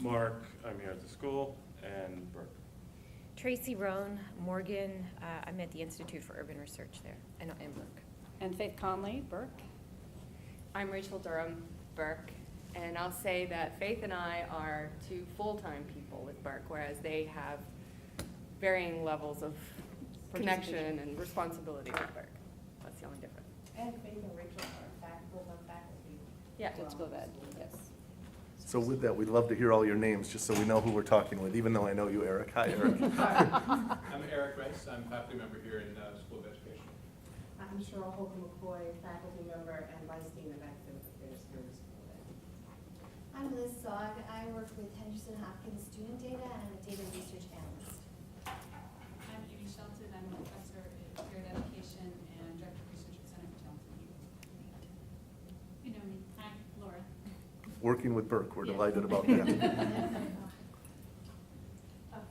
Mark, I'm here at the school, and Burke. Tracy Roan, Morgan, I'm at the Institute for Urban Research there, and BERC. And Faith Conley, BERC. I'm Rachel Durham, BERC, and I'll say that Faith and I are two full-time people with BERC, whereas they have varying levels of connection and responsibility with BERC. That's the only difference. And Faith and Rachel are full-time faculty. Yeah. Principal of Ed, yes. So with that, we'd love to hear all your names, just so we know who we're talking with, even though I know you, Eric. Hi, Eric. I'm Eric Rice. I'm faculty member here in School of Education. I'm Cheryl Holcomb-McCoy, faculty member and vice dean of academic affairs here at School of Ed. I'm Liz Sogg. I work with Henderson Hopkins student data and I'm a data research analyst. I'm Amy Shelton. I'm a professor in spirit education and director of research at Center for Talented Youth. You know me. Hi, Laura. Working with Burke, we're Yeah. delighted about that.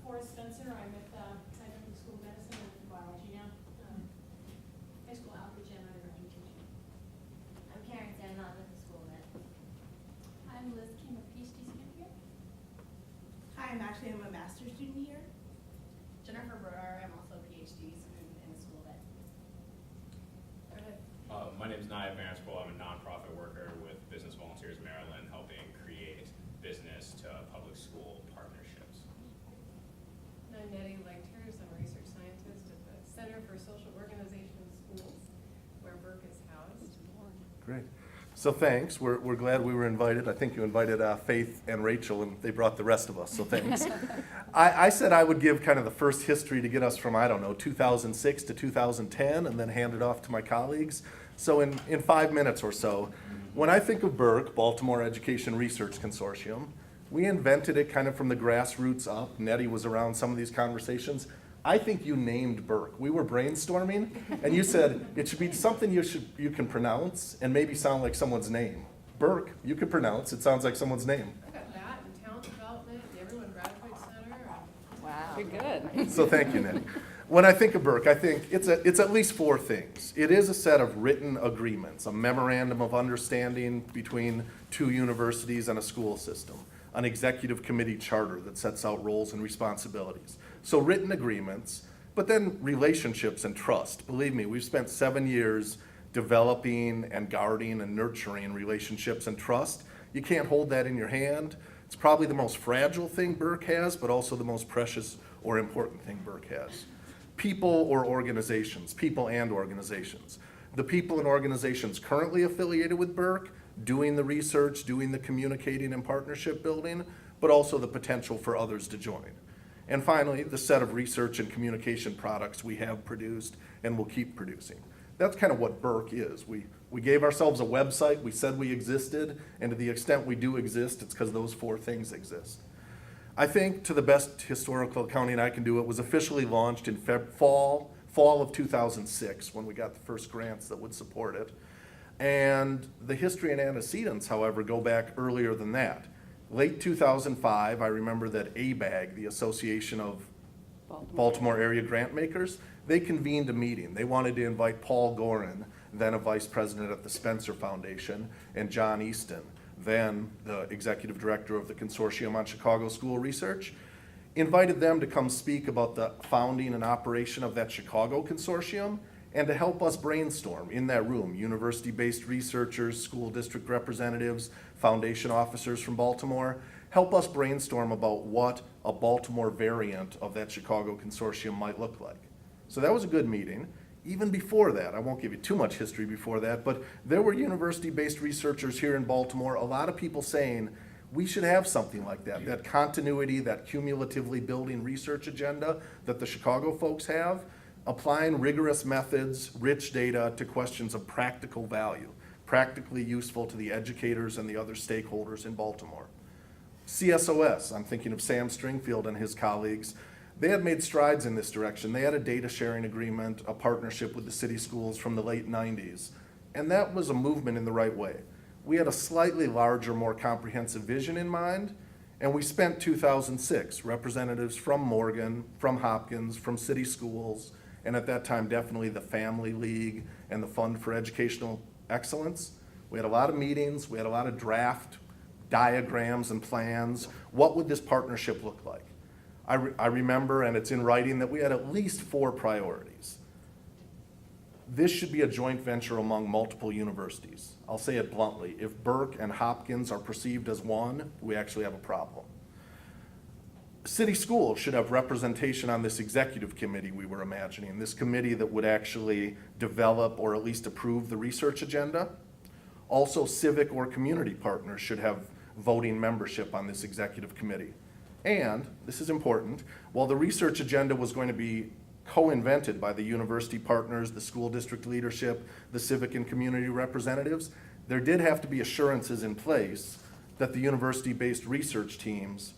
Forrest Spencer. I'm at the School of Medicine and Biology now. High school outreach and undergraduate teaching. I'm Karen Zanon with the School of Ed. I'm Liz Kim, a PhD student here. Hi, I'm a master's student here. Jennifer Brewer, I'm also a PhD student in the School of Ed. My name is Naya Vanspool. I'm a nonprofit worker with Business Volunteers Maryland, helping create business to public school partnerships. I'm Nettie Legters. I'm a research scientist at the Center for Social Organization in Schools, where BERC is housed. Great. So thanks. We're glad we were invited. I think you invited Faith and Rachel, and they brought the rest of us, so thanks. I said I would give kind of the first history to get us from, 2006 to 2010, and then hand it off to my colleagues. So in 5 minutes or so, when I think of BERC, Baltimore Education Research Consortium, we invented it kind of from the grassroots up. Nettie was around some of these conversations. I think you named BERC. We were brainstorming, and you said it should be something you can pronounce and maybe sound like someone's name. BERC, you can pronounce. It sounds like someone's name. I got that and talent development, the Everyone Graduate Center. Wow. You're good. So thank you, Nettie. When I think of BERC, I think it's at least 4 things. It is a set of written agreements, a memorandum of understanding between 2 universities and a school system, an executive committee charter that sets out roles and responsibilities. So written agreements, but then relationships and trust. Believe me, we've spent 7 years developing and guarding and nurturing relationships and trust. You can't hold that in your hand. It's probably the most fragile thing BERC has, but also the most precious or important thing BERC has. People or organizations, people and organizations. The people and organizations currently affiliated with BERC, doing the research, doing the communicating and partnership building, but also the potential for others to join. And finally, the set of research and communication products we have produced and will keep producing. That's kind of what BERC is. We gave ourselves a website, we said we existed, and to the extent we do exist, it's because those 4 things exist. I think, to the best historical accounting I can do, it was officially launched in fall of 2006 when we got the first grants that would support it. And the history and antecedents, however, go back earlier than that. Late 2005, I remember that ABAG, the Association of Baltimore Area Grant Makers, they convened a meeting. They wanted to invite Paul Gorin, then a vice president at the Spencer Foundation, and John Easton, then the executive director of the Consortium on Chicago School Research, invited them to come speak about the founding and operation of that Chicago Consortium and to help us brainstorm in that room, university-based researchers, school district representatives, foundation officers from Baltimore, help us brainstorm about what a Baltimore variant of that Chicago Consortium might look like. So that was a good meeting. Even before that, I won't give you too much history before that, but there were university-based researchers here in Baltimore, a lot of people saying, we should have something like that, that continuity, that cumulatively building research agenda that the Chicago folks have, applying rigorous methods, rich data to questions of practical value, practically useful to the educators and the other stakeholders in Baltimore. CSOS, I'm thinking of Sam Stringfield and his colleagues, they had made strides in this direction. They had a data sharing agreement, a partnership with the city schools from the late 90s, and that was a movement in the right way. We had a slightly larger, more comprehensive vision in mind, and we spent 2006, representatives from Morgan, from Hopkins, from city schools, and at that time definitely the Family League and the Fund for Educational Excellence. We had a lot of meetings, we had a lot of draft diagrams and plans. What would this partnership look like? I remember, and it's in writing, that we had at least 4 priorities. This should be a joint venture among multiple universities. I'll say it bluntly. If BERC and Hopkins are perceived as one, we actually have a problem. City schools should have representation on this executive committee we were imagining, this committee that would actually develop or at least approve the research agenda. Also, civic or community partners should have voting membership on this executive committee. And, this is important, while the research agenda was going to be co-invented by the university partners, the school district leadership, the civic and community representatives, there did have to be assurances in place that the university-based research teams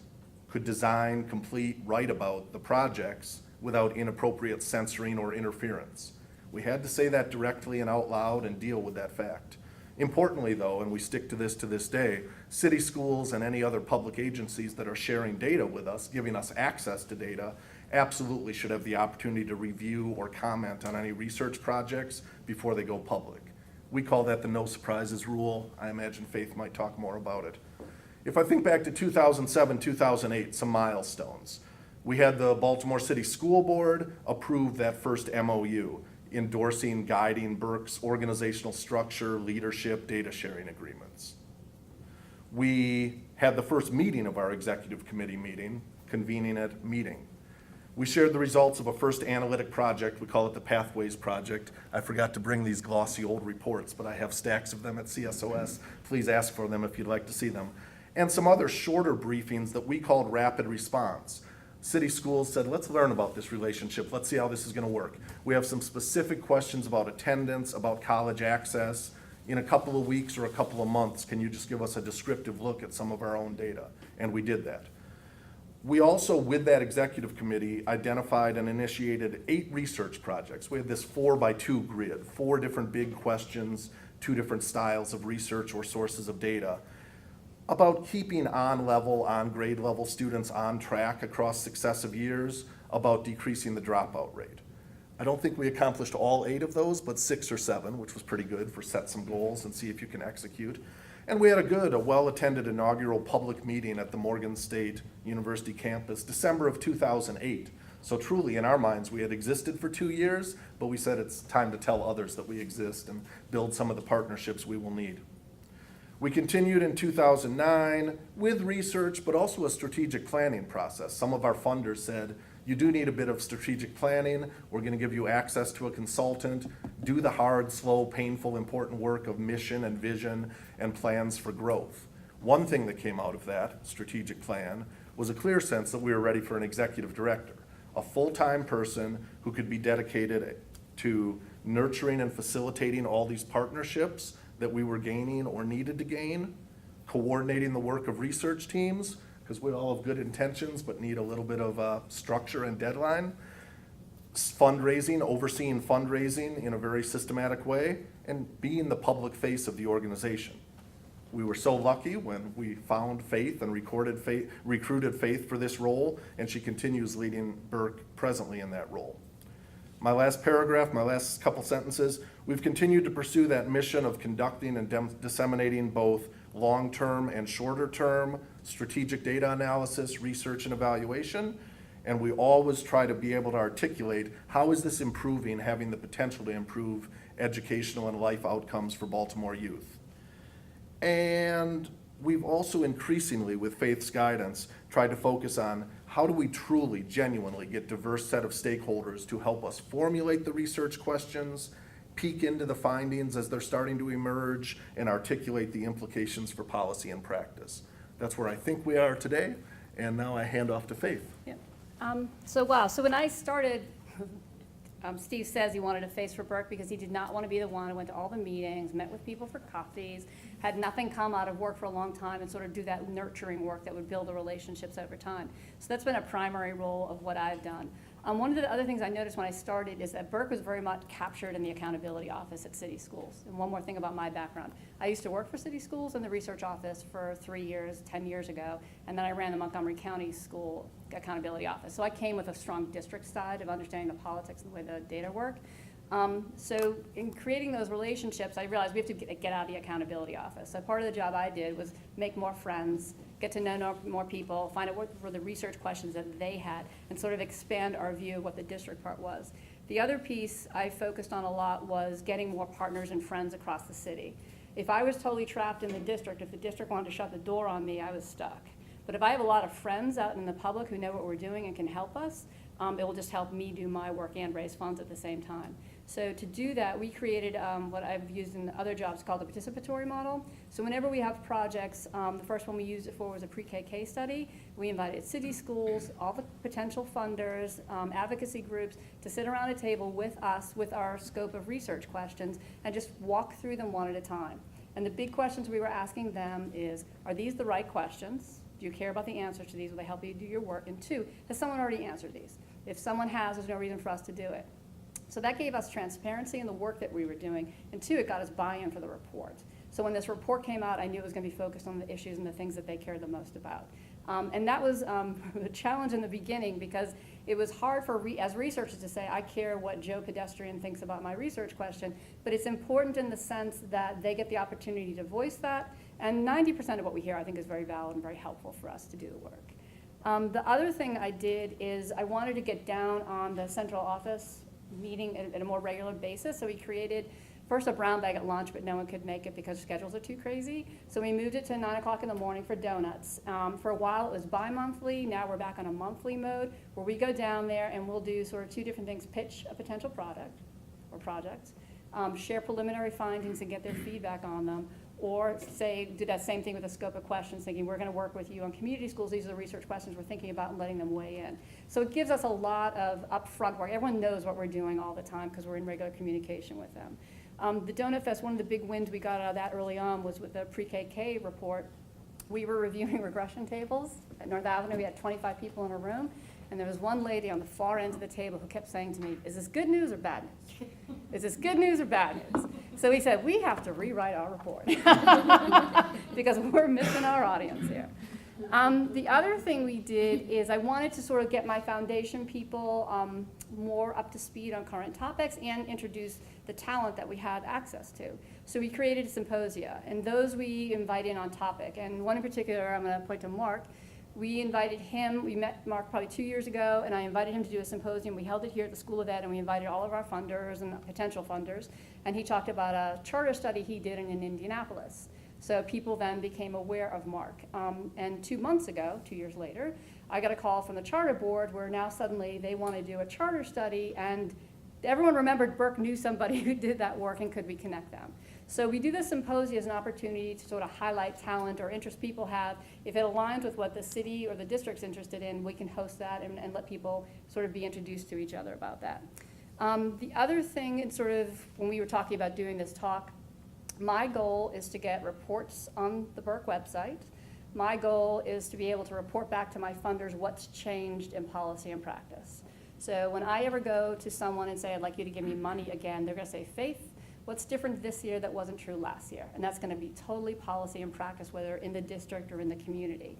could design, complete, write about the projects without inappropriate censoring or interference. We had to say that directly and out loud and deal with that fact. Importantly though, and we stick to this day, city schools and any other public agencies that are sharing data with us, giving us access to data, absolutely should have the opportunity to review or comment on any research projects before they go public. We call that the no surprises rule. I imagine Faith might talk more about it. If I think back to 2007, 2008, some milestones. We had the Baltimore City School Board approve that first MOU, endorsing, guiding BERC's organizational structure, leadership, data sharing agreements. We had the first meeting of our executive committee meeting, convening a meeting. We shared the results of a first analytic project. We call it the Pathways Project. I forgot to bring these glossy old reports, but I have stacks of them at CSOS. Please ask for them if you'd like to see them. And some other shorter briefings that we called rapid response. City schools said, let's learn about this relationship. Let's see how this is going to work. We have some specific questions about attendance, about college access. In a couple of weeks or a couple of months, can you just give us a descriptive look at some of our own data? And we did that. We also, with that executive committee, identified and initiated 8 research projects. We had this 4x2 grid, 4 different big questions, 2 different styles of research or sources of data, about keeping on grade level students on track across successive years, about decreasing the dropout rate. I don't think we accomplished all 8 of those, but 6 or 7, which was pretty good for set some goals and see if you can execute. And we had a well-attended inaugural public meeting at the Morgan State University campus, December of 2008. So truly, in our minds, we had existed for 2 years, but we said it's time to tell others that we exist and build some of the partnerships we will need. We continued in 2009 with research, but also a strategic planning process. Some of our funders said, you do need a bit of strategic planning. We're going to give you access to a consultant. Do the hard, slow, painful, important work of mission and vision and plans for growth. One thing that came out of that strategic plan was a clear sense that we were ready for an executive director, a full-time person who could be dedicated to nurturing and facilitating all these partnerships that we were gaining or needed to gain, coordinating the work of research teams, because we all have good intentions but need a little bit of structure and deadline, fundraising, overseeing fundraising in a very systematic way, and being the public face of the organization. We were so lucky when we found Faith and recruited Faith for this role, and she continues leading BERC presently in that role. My last paragraph, my last couple sentences, we've continued to pursue that mission of conducting and disseminating both long-term and shorter-term strategic data analysis, research, and evaluation. And we always try to be able to articulate how is this improving, having the potential to improve educational and life outcomes for Baltimore youth. And we've also increasingly, with Faith's guidance, tried to focus on how do we truly, genuinely get a diverse set of stakeholders to help us formulate the research questions, peek into the findings as they're starting to emerge, and articulate the implications for policy and practice. That's where I think we are today, and now I hand off to Faith. Yeah. So when I started, Steve says he wanted a face for BERC because he did not want to be the one who went to all the meetings, met with people for coffees, had nothing come out of work for a long time, and sort of do that nurturing work that would build the relationships over time. So that's been a primary role of what I've done. One of the other things I noticed when I started is that BERC was very much captured in the accountability office at city schools. And one more thing about my background. I used to work for city schools in the research office for 3 years, 10 years ago, and then I ran the Montgomery County School accountability office. So I came with a strong district side of understanding the politics and the way the data work. So in creating those relationships, I realized we have to get out of the accountability office. So part of the job I did was make more friends, get to know more people, find out what were the research questions that they had, and sort of expand our view of what the district part was. The other piece I focused on a lot was getting more partners and friends across the city. If I was totally trapped in the district, if the district wanted to shut the door on me, I was stuck. But if I have a lot of friends out in the public who know what we're doing and can help us, it will just help me do my work and raise funds at the same time. So to do that, we created what I've used in other jobs called the participatory model. So whenever we have projects, the first one we used it for was a pre-K case study. We invited city schools, all the potential funders, advocacy groups to sit around a table with us with our scope of research questions and just walk through them one at a time. And the big questions we were asking them is, are these the right questions? Do you care about the answers to these? Will they help you do your work? And two, has someone already answered these? If someone has, there's no reason for us to do it. So that gave us transparency in the work that we were doing. And two, it got us buy-in for the report. So when this report came out, I knew it was going to be focused on the issues and the things that they cared the most about. And that was a challenge in the beginning because it was hard for as researchers to say, I care what Joe Pedestrian thinks about my research question, but it's important in the sense that they get the opportunity to voice that. And 90% of what we hear, I think, is very valid and very helpful for us to do the work. The other thing I did is I wanted to get down on the central office meeting at a more regular basis. So we created first a brown bag at lunch, but no one could make it because schedules are too crazy. So we moved it to 9 o'clock in the morning for donuts. For a while it was bi-monthly. Now we're back on a monthly mode where we go down there and we'll do sort of two different things: pitch a potential product or projects, share preliminary findings and get their feedback on them, or say, do that same thing with a scope of questions, thinking we're going to work with you on community schools. These are the research questions we're thinking about and letting them weigh in. So it gives us a lot of upfront work. Everyone knows what we're doing all the time because we're in regular communication with them. The Donut Fest, one of the big wins we got out of that early on was with the pre-KK report. We were reviewing regression tables at North Avenue. We had 25 people in a room, and there was one lady on the far end of the table who kept saying to me, is this good news or bad news? Is this good news or bad news? So we said, we have to rewrite our report because we're missing our audience here. The other thing we did is I wanted to sort of get my foundation people more up to speed on current topics and introduce the talent that we had access to. So we created symposia, and those we invite in on topic. And one in particular, I'm going to point to Mark. We invited him, we met Mark probably 2 years ago, and I invited him to do a symposium. We held it here at the School of Ed, and we invited all of our funders and potential funders. And he talked about a charter study he did in Indianapolis. So people then became aware of Mark. And 2 months ago, 2 years later, I got a call from the charter board where now suddenly they want to do a charter study, and everyone remembered BERC knew somebody who did that work, and could we connect them? So we do this symposium as an opportunity to sort of highlight talent or interest people have. If it aligns with what the city or the district's interested in, we can host that and let people sort of be introduced to each other about that. The other thing, and sort of when we were talking about doing this talk, my goal is to get reports on the BERC website. My goal is to be able to report back to my funders what's changed in policy and practice. So when I ever go to someone and say, I'd like you to give me money again, they're going to say, Faith, what's different this year that wasn't true last year? And that's going to be totally policy and practice, whether in the district or in the community.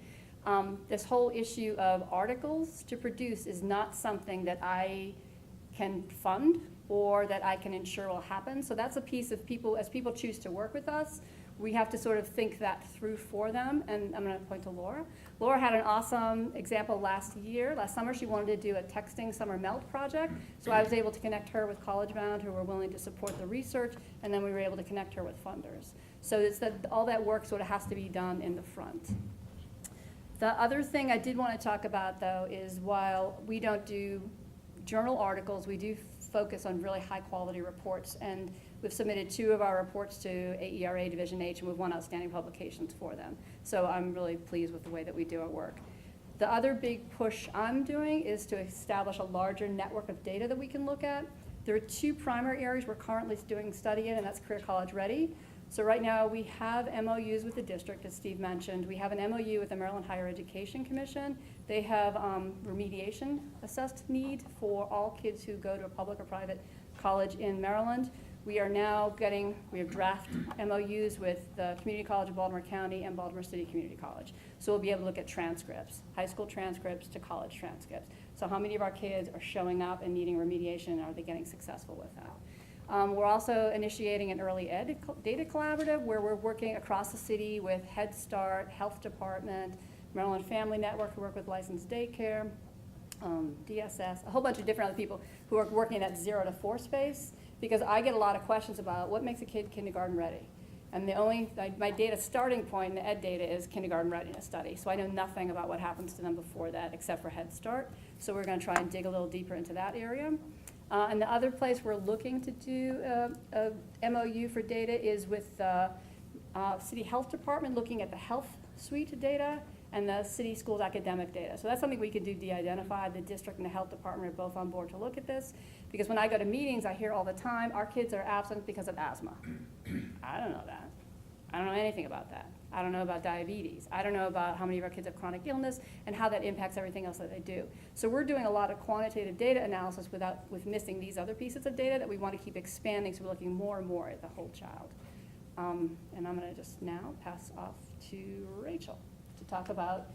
This whole issue of articles to produce is not something that I can fund or that I can ensure will happen. So that's a piece of people, as people choose to work with us, we have to sort of think that through for them. And I'm going to point to Laura. Laura had an awesome example last summer. She wanted to do a texting summer melt project. So I was able to connect her with College Bound, who were willing to support the research, and then we were able to connect her with funders. So it's that all that work sort of has to be done in the front. The other thing I did want to talk about, though, is while we don't do journal articles, we do focus on really high quality reports, and we've submitted 2 of our reports to AERA Division H, and we've won outstanding publications for them. So I'm really pleased with the way that we do our work. The other big push I'm doing is to establish a larger network of data that we can look at. There are 2 primary areas we're currently doing study in, and that's Career College Ready. So right now we have MOUs with the district, as Steve mentioned. We have an MOU with the Maryland Higher Education Commission. They have remediation assessed need for all kids who go to a public or private college in Maryland. We are now we have draft MOUs with the Community College of Baltimore County and Baltimore City Community College. So we'll be able to look at transcripts, high school transcripts to college transcripts. So how many of our kids are showing up and needing remediation, and are they getting successful with that? We're also initiating an early ed data collaborative where we're working across the city with Head Start, Health Department, Maryland Family Network, who work with licensed daycare, DSS, a whole bunch of different other people who are working in that 0 to 4 space, because I get a lot of questions about what makes a kid kindergarten ready. And my data starting point in the ed data is kindergarten readiness study. So I know nothing about what happens to them before that except for Head Start. So we're going to try and dig a little deeper into that area. And the other place we're looking to do a MOU for data is with the City Health Department, looking at the health suite data and the city schools academic data. So that's something we could do de-identify. The district and the health department are both on board to look at this. Because when I go to meetings, I hear all the time, our kids are absent because of asthma. I don't know that. I don't know anything about that. I don't know about diabetes. I don't know about how many of our kids have chronic illness and how that impacts everything else that they do. So we're doing a lot of quantitative data analysis with missing these other pieces of data that we want to keep expanding, so we're looking more and more at the whole child. And I'm going to just now pass off to Rachel to talk about,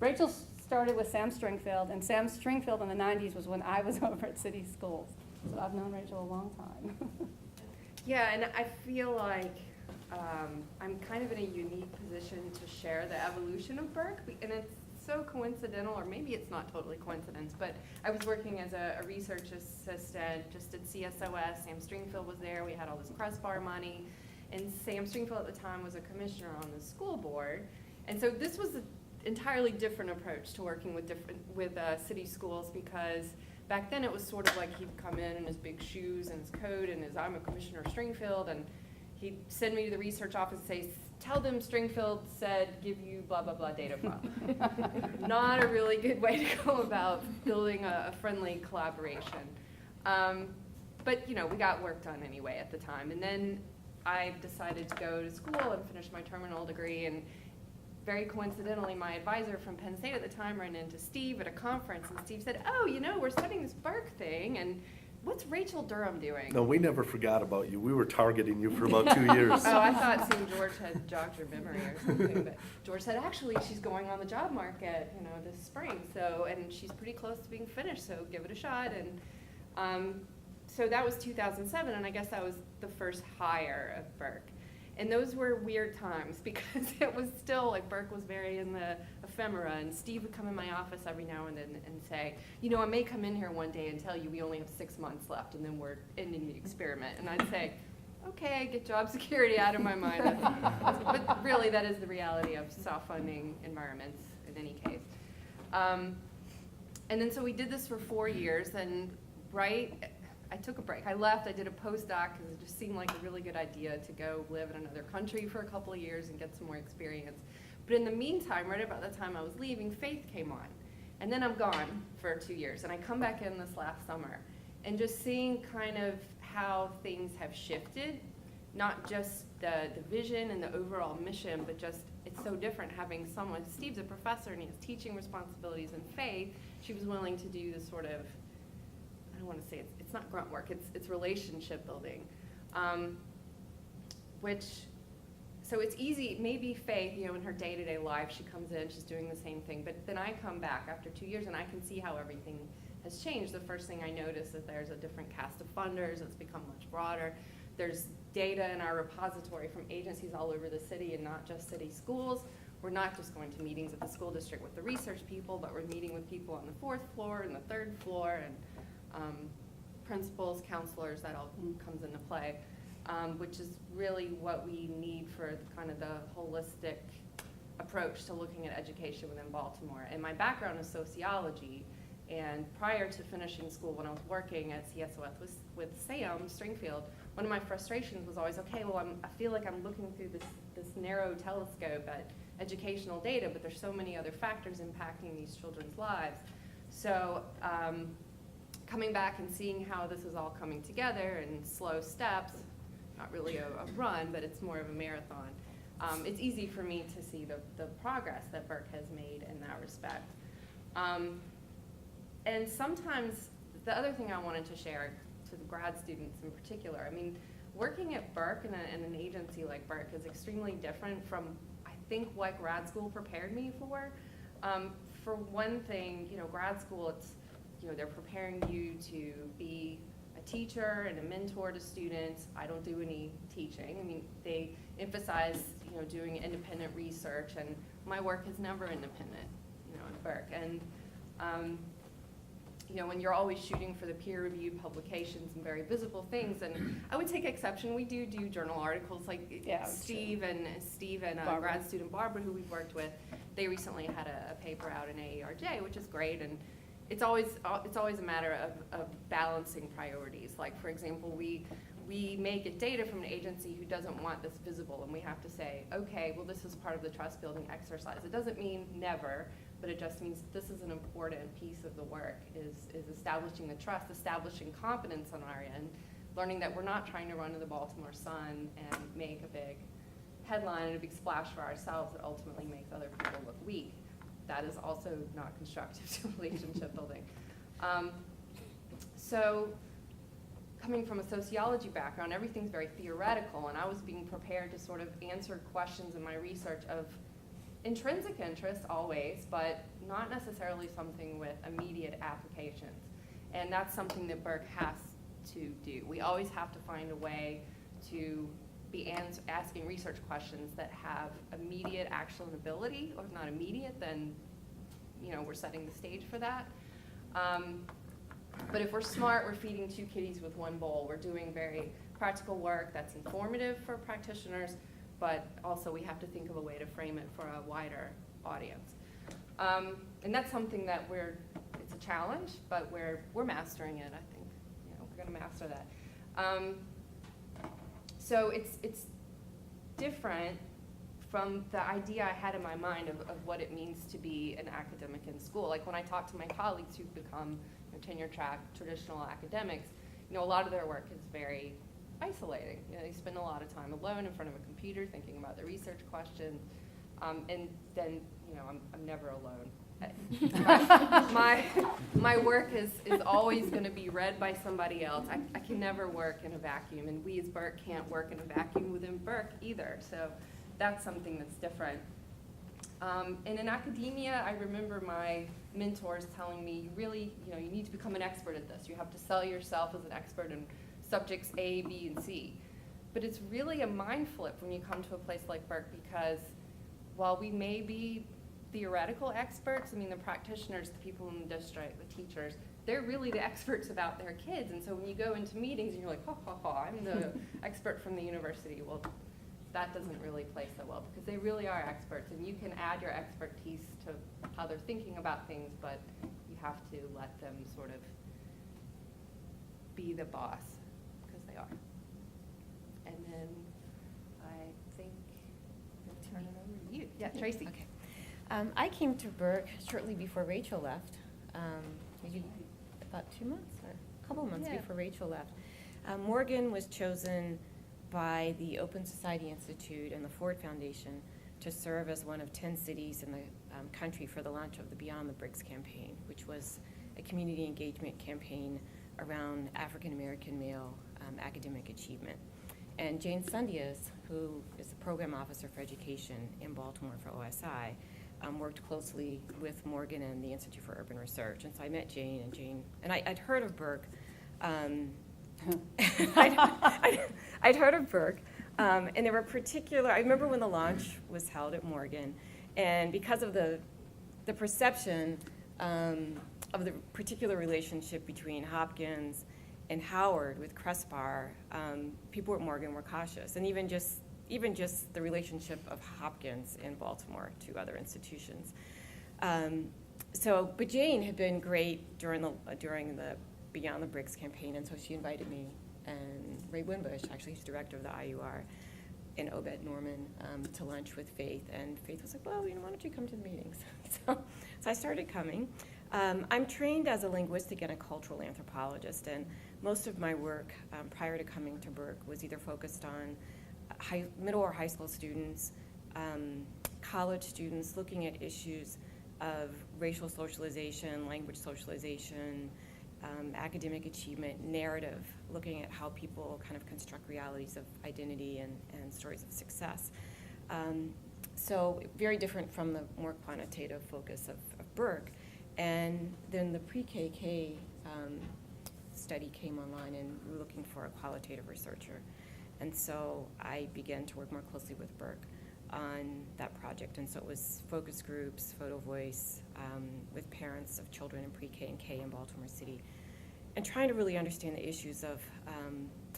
Rachel started with Sam Stringfield, and Sam Stringfield in the 90s was when I was over at City Schools. So I've known Rachel a long time. Yeah, and I feel like I'm kind of in a unique position to share the evolution of BERC, and it's so coincidental, or maybe it's not totally coincidence, but I was working as a research assistant just at CSOS. Sam Stringfield was there. We had all this Crestbar money, and Sam Stringfield at the time was a commissioner on the school board, and so this was an entirely different approach to working with city schools, because back then it was sort of like he'd come in his big shoes and his coat and his I'm a Commissioner Stringfield, and he'd send me to the research office and say, tell them Stringfield said give you blah, blah, blah data file. Not a really good way to go about building a friendly collaboration. But, you know, we got work done anyway at the time. And then I decided to go to school and finish my terminal degree. And very coincidentally, my advisor from Penn State at the time ran into Steve at a conference. And Steve said, oh, you know, we're studying this BERC thing. And what's Rachel Durham doing? No, we never forgot about you. We were targeting you for about 2 years. Oh, I thought seeing George had jogged your memory or something. But George said, actually, she's going on the job market, you know, this spring. So, and she's pretty close to being finished, so give it a shot. And so that was 2007, and I guess that was the first hire of BERC. And those were weird times because it was still, like, BERC was very in the ephemera, and Steve would come in my office every now and then and say, you know, I may come in here one day and tell you we only have 6 months left and then we're ending the experiment. And I'd say, okay, get job security out of my mind. But really, that is the reality of soft funding environments in any case. And then so we did this for 4 years, and I took a break. I left, I did a postdoc because it just seemed like a really good idea to go live in another country for a couple of years and get some more experience. But in the meantime, right about the time I was leaving, Faith came on. And then I'm gone for 2 years, and I come back in this last summer. And just seeing kind of how things have shifted, not just the vision and the overall mission, but just it's so different having someone, Steve's a professor and he has teaching responsibilities, and Faith, she was willing to do this sort of, I don't want to say it's not grunt work, it's relationship building, so it's easy, maybe Faith, you know, in her day-to-day life, she comes in, she's doing the same thing, but then I come back after 2 years and I can see how everything has changed. The first thing I notice is there's a different cast of funders, it's become much broader. There's data in our repository from agencies all over the city and not just city schools. We're not just going to meetings at the school district with the research people, but we're meeting with people on the 4th floor and the 3rd floor, and principals, counselors, that all comes into play, which is really what we need for kind of the holistic approach to looking at education within Baltimore. And my background is sociology, and prior to finishing school, when I was working at CSOS with Sam Stringfield, one of my frustrations was always, okay, well, I feel like I'm looking through this narrow telescope at educational data, but there's so many other factors impacting these children's lives. So coming back and seeing how this is all coming together in slow steps, not really a run, but it's more of a marathon, it's easy for me to see the progress that BERC has made in that respect. And sometimes the other thing I wanted to share to the grad students in particular, I mean, working at BERC in an agency like BERC is extremely different from, I think, what grad school prepared me for. For one thing, you know, grad school, it's, you know, they're preparing you to be a teacher and a mentor to students. I don't do any teaching. I mean, they emphasize, doing independent research, and my work is never independent, at BERC. And, when you're always shooting for the peer-reviewed publications and very visible things, and I would take exception. We do journal articles, like Steve and grad student Barbara, who we've worked with. They recently had a paper out in AERJ, which is great, and it's always a matter of balancing priorities. Like, for example, we may get data from an agency who doesn't want this visible, and we have to say, okay, well, this is part of the trust building exercise. It doesn't mean never, but it just means this is an important piece of the work, is establishing the trust, establishing confidence on our end, learning that we're not trying to run to the Baltimore Sun and make a big headline and a big splash for ourselves that ultimately makes other people look weak. That is also not constructive to relationship building. So coming from a sociology background, everything's very theoretical, and I was being prepared to sort of answer questions in my research of intrinsic interest always, but not necessarily something with immediate applications. And that's something that BERC has to do. We always have to find a way to be asking research questions that have immediate actionability, or if not immediate, then we're setting the stage for that. But if we're smart, we're feeding two kitties with one bowl. We're doing very practical work that's informative for practitioners, but also we have to think of a way to frame it for a wider audience. And that's something that it's a challenge, but we're mastering it, I think. We're gonna master that. So it's different from the idea I had in my mind of what it means to be an academic in school. Like when I talk to my colleagues who've become tenure track traditional academics, a lot of their work is very isolating. They spend a lot of time alone in front of a computer thinking about the research questions, and then I'm never alone. my work is always going to be read by somebody else. I can never work in a vacuum, and we as BERC can't work in a vacuum within BERC either. So that's something that's different. And in academia, I remember my mentors telling me, you need to become an expert at this. You have to sell yourself as an expert in subjects A, B, and C. But it's really a mind flip when you come to a place like BERC, because while we may be theoretical experts, the practitioners, the people in the district, the teachers, they're really the experts about their kids. And so when you go into meetings and you're like, I'm the expert from the university. Well, that doesn't really play so well, because they really are experts, and you can add your expertise to how they're thinking about things, but you have to let them sort of be the boss, because they are. And then I think I'll turn it over to you. Yeah, Tracy. Okay. I came to BERC shortly before Rachel left, maybe about 2 months or a couple months before Rachel left. Morgan was chosen by the Open Society Institute and the Ford Foundation to serve as one of 10 cities in the country for the launch of the Beyond the Bricks campaign, which was a community engagement campaign around African American male academic achievement. And Jane Sundias, who is the program officer for education in Baltimore for OSI, worked closely with Morgan and the Institute for Urban Research. And so I met Jane, and I'd heard of BERC. I'd heard of BERC, and there were I remember when the launch was held at Morgan, and because of the perception of the particular relationship between Hopkins and Howard with Crespar, people at Morgan were cautious, and even just the relationship of Hopkins in Baltimore to other institutions. But Jane had been great during the Beyond the Bricks campaign, and so she invited me and Ray Winbush, actually he's director of the IUR, and Obed Norman to lunch with Faith, and Faith was like, well, why don't you come to the meetings? So I started coming. I'm trained as a linguistic and a cultural anthropologist, and most of my work prior to coming to BERC was either focused on middle or high school students, college students, looking at issues of racial socialization, language socialization, academic achievement, narrative, looking at how people kind of construct realities of identity and stories of success. So very different from the more quantitative focus of BERC. And then the pre-KK study came online, and we were looking for a qualitative researcher. And so I began to work more closely with BERC on that project. And so it was focus groups, photo voice, with parents of children in pre-K and K in Baltimore City, and trying to really understand the issues of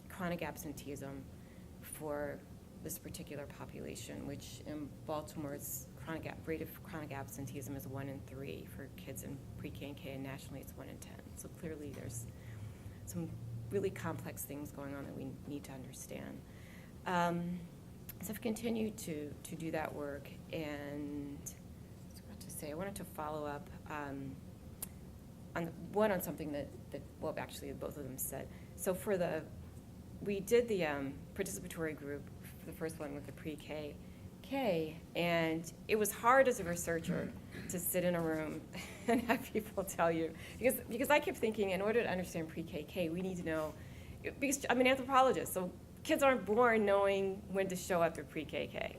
chronic absenteeism for this particular population, which in Baltimore's rate of chronic absenteeism is 1 in 3 for kids in pre-K and K, and nationally it's 1 in 10. So clearly there's some really complex things going on that we need to understand. So I've continued to do that work, and I was about to say, I wanted to follow up on something that well, actually both of them said. So we did the participatory group, the first one with the pre-K, and it was hard as a researcher to sit in a room and have people tell you, because I kept thinking, in order to understand pre-K, we need to know, because I'm an anthropologist, so kids aren't born knowing when to show up at pre-K.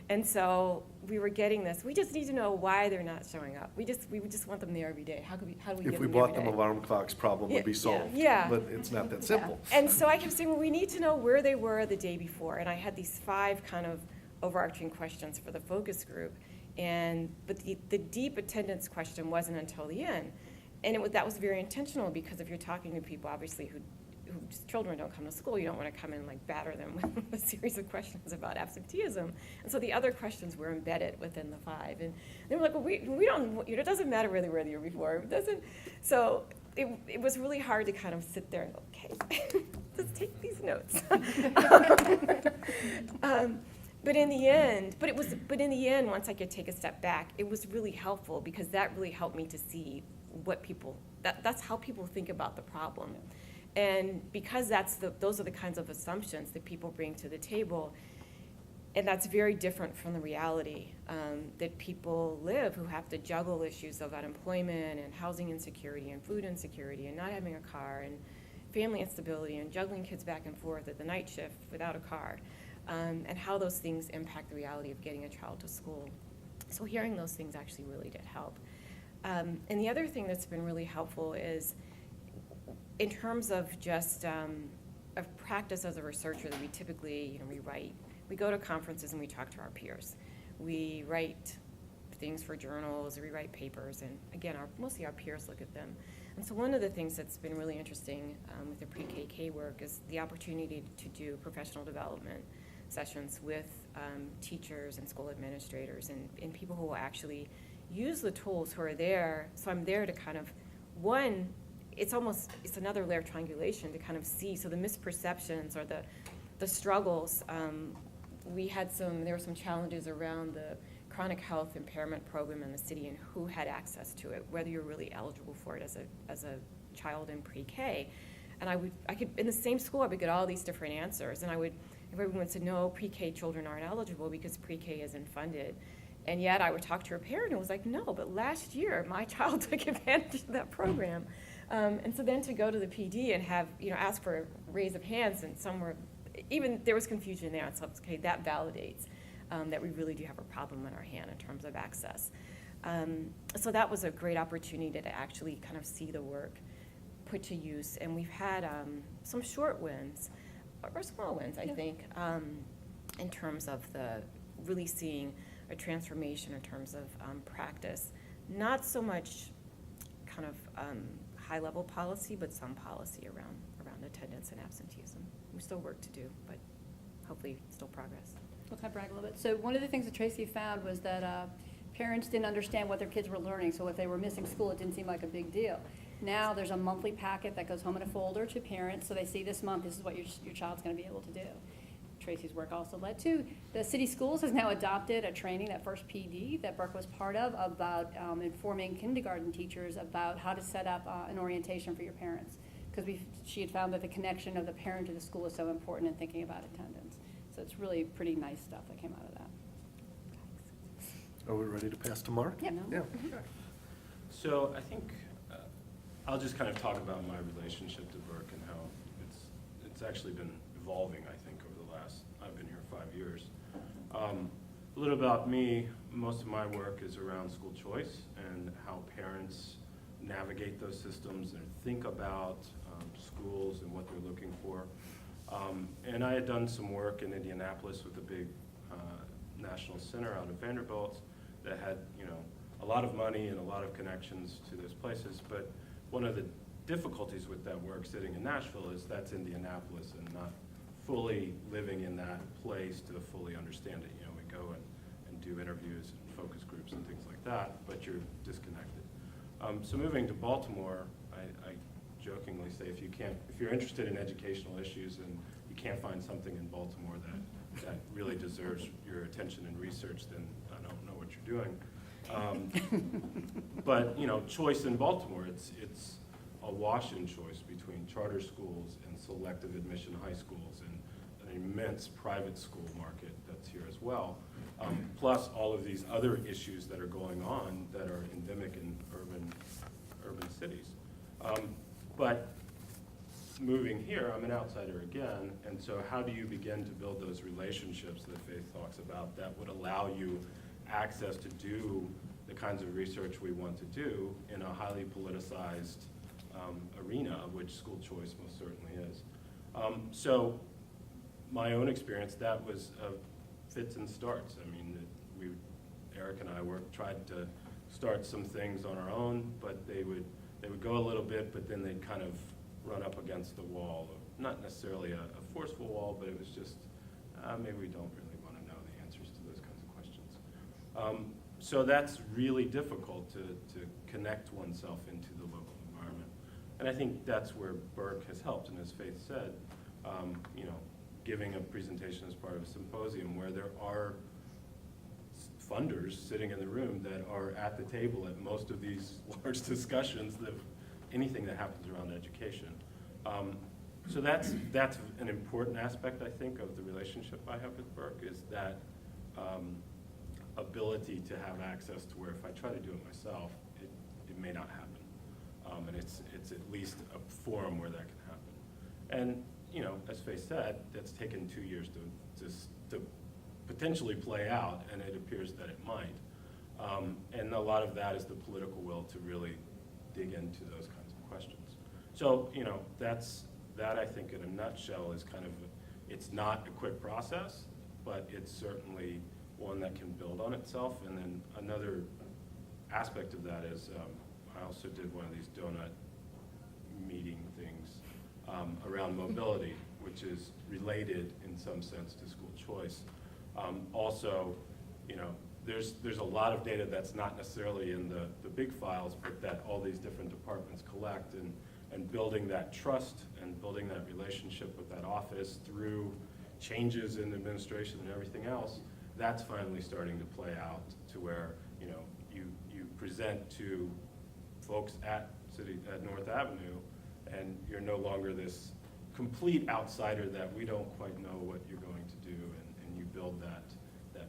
And so we were getting this, we just need to know why they're not showing up. We would just want them there every day. How do we get them there every day? If we bought them alarm clocks, problem would be solved. Yeah. But it's not that simple. And so I kept saying, well, we need to know where they were the day before. And I had these 5 kind of overarching questions for the focus group. But the deep attendance question wasn't until the end. And that was very intentional, because if you're talking to people, obviously, whose children don't come to school, you don't want to come in and like batter them with a series of questions about absenteeism. And so the other questions were embedded within the 5. And they were like, well, we don't, it doesn't matter where they were the year before. It doesn't. So it was really hard to kind of sit there and go, okay, let's take these notes. But in the end, once I could take a step back, it was really helpful, because that really helped me to see what that's how people think about the problem. And because those are the kinds of assumptions that people bring to the table, and that's very different from the reality that people live, who have to juggle issues of unemployment and housing insecurity and food insecurity and not having a car and family instability and juggling kids back and forth at the night shift without a car. And how those things impact the reality of getting a child to school. So hearing those things actually really did help. And the other thing that's been really helpful is, in terms of just a practice as a researcher, that we typically, we write. We go to conferences and we talk to our peers. We write things for journals, or we write papers, and again, mostly our peers look at them. And so one of the things that's been really interesting with the pre-K work is the opportunity to do professional development sessions with teachers and school administrators and people who will actually use the tools, who are there. So I'm there to kind of, it's another layer of triangulation to kind of see, so the misperceptions or the struggles. There were some challenges around the chronic health impairment program in the city and who had access to it, whether you're really eligible for it as a child in pre-K. And in the same school, I would get all these different answers, and if everyone said, no, pre-K children aren't eligible because pre-K isn't funded. And yet I would talk to a parent who was like, no, but last year my child took advantage of that program. And so then to go to the PD and have, ask for a raise of hands, and there was confusion there. And so, okay, that validates that we really do have a problem in our hand in terms of access. So that was a great opportunity to actually kind of see the work put to use. And we've had some short wins, or small wins, I think, in terms of really seeing a transformation in terms of practice. Not so much kind of high-level policy, but some policy around attendance and absenteeism. We still work to do, but hopefully still progress. Well, can I brag a little bit? So one of the things that Tracy found was that parents didn't understand what their kids were learning, so if they were missing school, it didn't seem like a big deal. Now there's a monthly packet that goes home in a folder to parents, so they see this month, this is what your child's going to be able to do. Tracy's work also led to, the city schools has now adopted a training, that first PD that BERC was part of, about informing kindergarten teachers about how to set up an orientation for your parents. Because she had found that the connection of the parent to the school is so important in thinking about attendance. So it's really pretty nice stuff that came out of that. Are we ready to pass to Mark? Yeah. Yeah. So I think I'll just kind of talk about my relationship to BERC and how it's actually been evolving, I think, over the last, I've been here 5 years. A little about me, most of my work is around school choice and how parents navigate those systems and think about schools and what they're looking for. And I had done some work in Indianapolis with a big national center out of Vanderbilt that had, a lot of money and a lot of connections to those places. But one of the difficulties with that work sitting in Nashville is that's Indianapolis and not fully living in that place to fully understand it. We go and do interviews and focus groups and things like that, but you're disconnected. So moving to Baltimore, I jokingly say if you're interested in educational issues and you can't find something in Baltimore that really deserves your attention and research, then I don't know what you're doing. But choice in Baltimore, it's a wash-in choice between charter schools and selective admission high schools and an immense private school market that's here as well. Plus all of these other issues that are going on that are endemic in urban cities. But moving here, I'm an outsider again, and so how do you begin to build those relationships that Faith talks about that would allow you access to do the kinds of research we want to do in a highly politicized arena, which school choice most certainly is. So my own experience, that was fits and starts. I mean, Eric and I tried to start some things on our own, but they would go a little bit, but then they'd kind of run up against the wall. Not necessarily a forceful wall, but it was just, maybe we don't really want to know the answers to those kinds of questions. So that's really difficult to connect oneself into the local environment. And I think that's where BERC has helped, and as Faith said, giving a presentation as part of a symposium where there are funders sitting in the room that are at the table at most of these large discussions of anything that happens around education. So that's an important aspect, I think, of the relationship I have with BERC, is that ability to have access to where if I try to do it myself, it may not happen. And it's at least a forum where that can happen. And as Faye said, that's taken 2 years to potentially play out, and it appears that it might. And a lot of that is the political will to really dig into those kinds of questions. So, that I think in a nutshell is kind of, it's not a quick process, but it's certainly one that can build on itself. And then another aspect of that is, I also did one of these donut meeting things around mobility, which is related in some sense to school choice. Also, there's a lot of data that's not necessarily in the big files, but that all these different departments collect, and building that trust and building that relationship with that office through changes in administration and everything else, that's finally starting to play out to where you present to folks at North Avenue, and you're no longer this complete outsider that we don't quite know what you're going to do, and you build that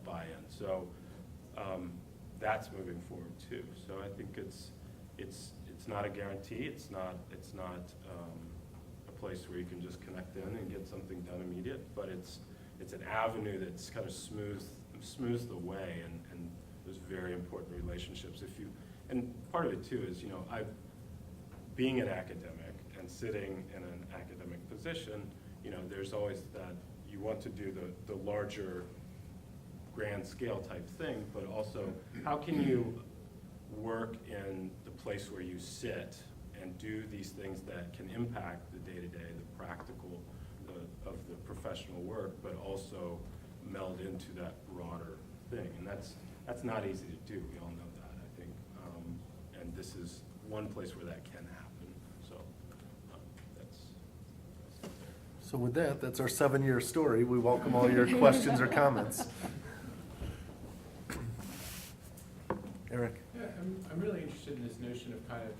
buy-in. So that's moving forward too. So I think it's not a guarantee. It's not a place where you can just connect in and get something done immediate. But it's an avenue that's kind of smooths the way, and there's very important relationships. And part of it too is being an academic and sitting in an academic position. There's always that you want to do the larger grand scale type thing, but also how can you work in the place where you sit and do these things that can impact the day-to-day, the practical of the professional work, but also meld into that broader thing. And that's not easy to do. We all know that, I think. And this is one place where that can happen. So that's So with that, that's our 7-year story. We welcome all your questions or comments. Eric? Yeah, I'm really interested in this notion of kind of,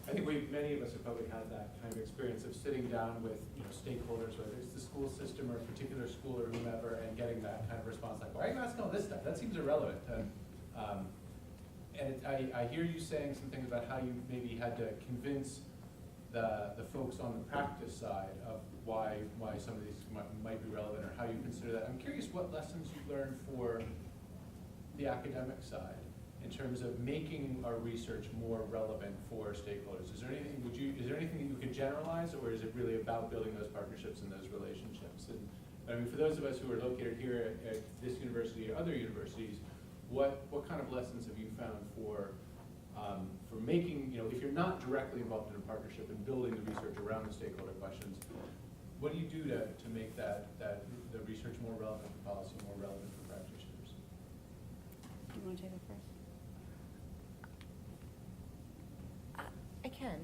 I think many of us have probably had that kind of experience of sitting down with, stakeholders, whether it's the school system or a particular school or whomever, and getting that kind of response like, why are you asking all this stuff? That seems irrelevant. I hear you saying some things about how you maybe had to convince the folks on the practice side of why some of these might be relevant, or how you consider that. I'm curious what lessons you learned for the academic side. in terms of making our research more relevant for stakeholders? Is there anything that you could generalize, or is it really about building those partnerships and those relationships? And I mean, for those of us who are located here at this university or other universities, what kind of lessons have you found for making, if you're not directly involved in a partnership and building the research around the stakeholder questions, what do you do to make the research more relevant for policy, more relevant for practitioners? Do you want to take it first? I can.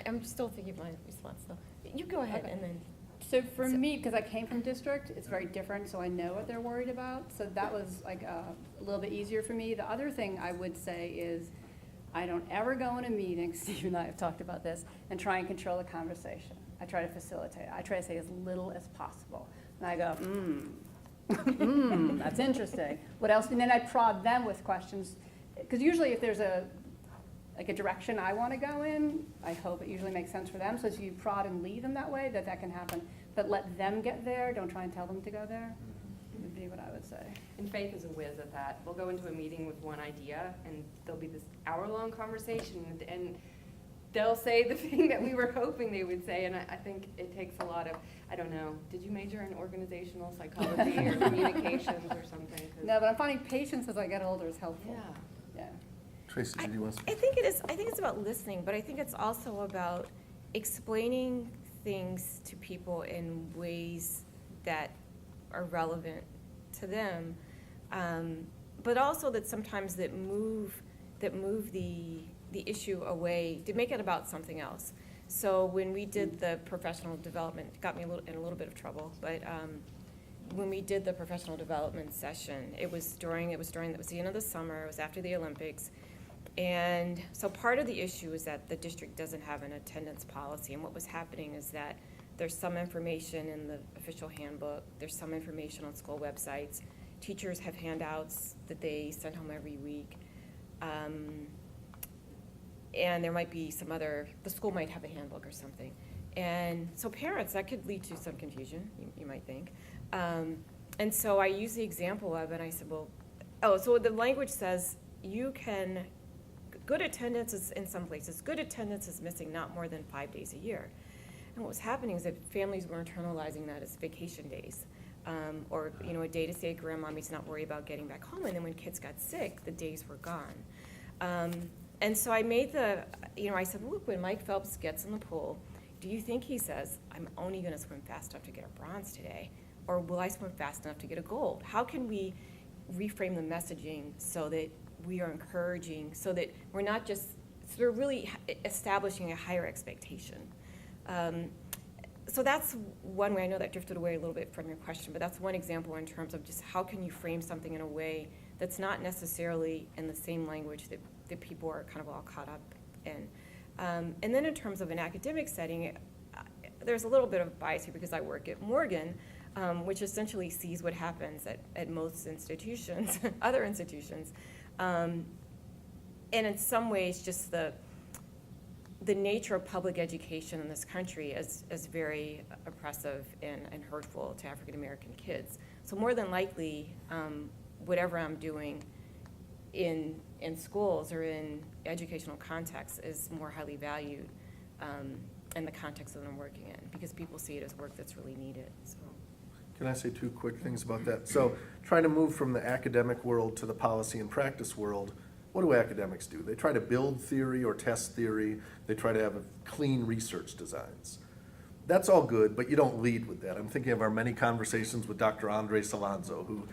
I'm still thinking of my response, though. You go ahead, Okay. and then. So for me, because I came from district, it's very different, so I know what they're worried about. So that was like a little bit easier for me. The other thing I would say is I don't ever go in a meeting, Steve and I have talked about this, and try and control the conversation. I try to facilitate. I try to say as little as possible. And I go, that's interesting. What else? And then I prod them with questions. Because usually if there's a direction I want to go in, I hope it usually makes sense for them. So if you prod and lead them that way, that can happen. But let them get there. Don't try and tell them to go there. Would be what I would say. And Faith is a whiz at that. We'll go into a meeting with one idea, and there'll be this hour-long conversation, and they'll say the thing that we were hoping they would say, and I think it takes a lot of, I don't know, did you major in organizational psychology or communications or something? 'Cause- No, but I'm finding patience as I get older is helpful. Yeah. Yeah. Tracy, did you want to I speak? think it is. I think it's about listening, but I think it's also about explaining things to people in ways that are relevant to them, but also that sometimes that move the issue away to make it about something else. So when we did the professional development, it got me in a little bit of trouble, but when we did the professional development session, it was the end of the summer, it was after the Olympics. And so part of the issue is that the district doesn't have an attendance policy, and what was happening is that there's some information in the official handbook, there's some information on school websites. Teachers have handouts that they send home every week. And there might be the school might have a handbook or something. And so parents, that could lead to some confusion, you might think. And so I used the example of, and I said, so the language says good attendance is in some places, good attendance is missing not more than 5 days a year. And what was happening is that families were internalizing that as vacation days, or a day to say grandmommy's not worried about getting back home. And then when kids got sick, the days were gone. And so I made I said, look, when Mike Phelps gets in the pool, do you think he says, I'm only going to swim fast enough to get a bronze today, or will I swim fast enough to get a gold? How can we reframe the messaging so that we are encouraging, so that we're not just sort of really establishing a higher expectation? So that's one way. I know that drifted away a little bit from your question, but that's one example in terms of just how can you frame something in a way that's not necessarily in the same language that people are kind of all caught up in. And then in terms of an academic setting, there's a little bit of bias here because I work at Morgan, which essentially sees what happens at most institutions, other institutions. And in some ways, just the nature of public education in this country is very oppressive and hurtful to African American kids. So more than likely, whatever I'm doing in schools or in educational contexts is more highly valued in the context that I'm working in, because people see it as work that's really needed. So. Can I say two quick things about that? So trying to move from the academic world to the policy and practice world, what do academics do? They try to build theory or test theory. They try to have clean research designs. That's all good, but you don't lead with that. I'm thinking of our many conversations with Dr. Andres Alonso, who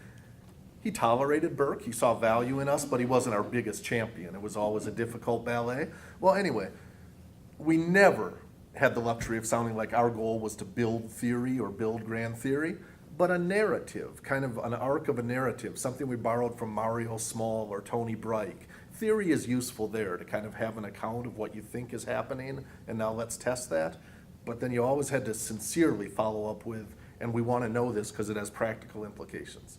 he tolerated BERC. He saw value in us, but he wasn't our biggest champion. It was always a difficult ballet. Well, anyway, we never had the luxury of sounding like our goal was to build theory or build grand theory, but a narrative, kind of an arc of a narrative, something we borrowed from Mario Small or Tony Breik. Theory is useful there to kind of have an account of what you think is happening, and now let's test that. But then you always had to sincerely follow up with, and we want to know this because it has practical implications.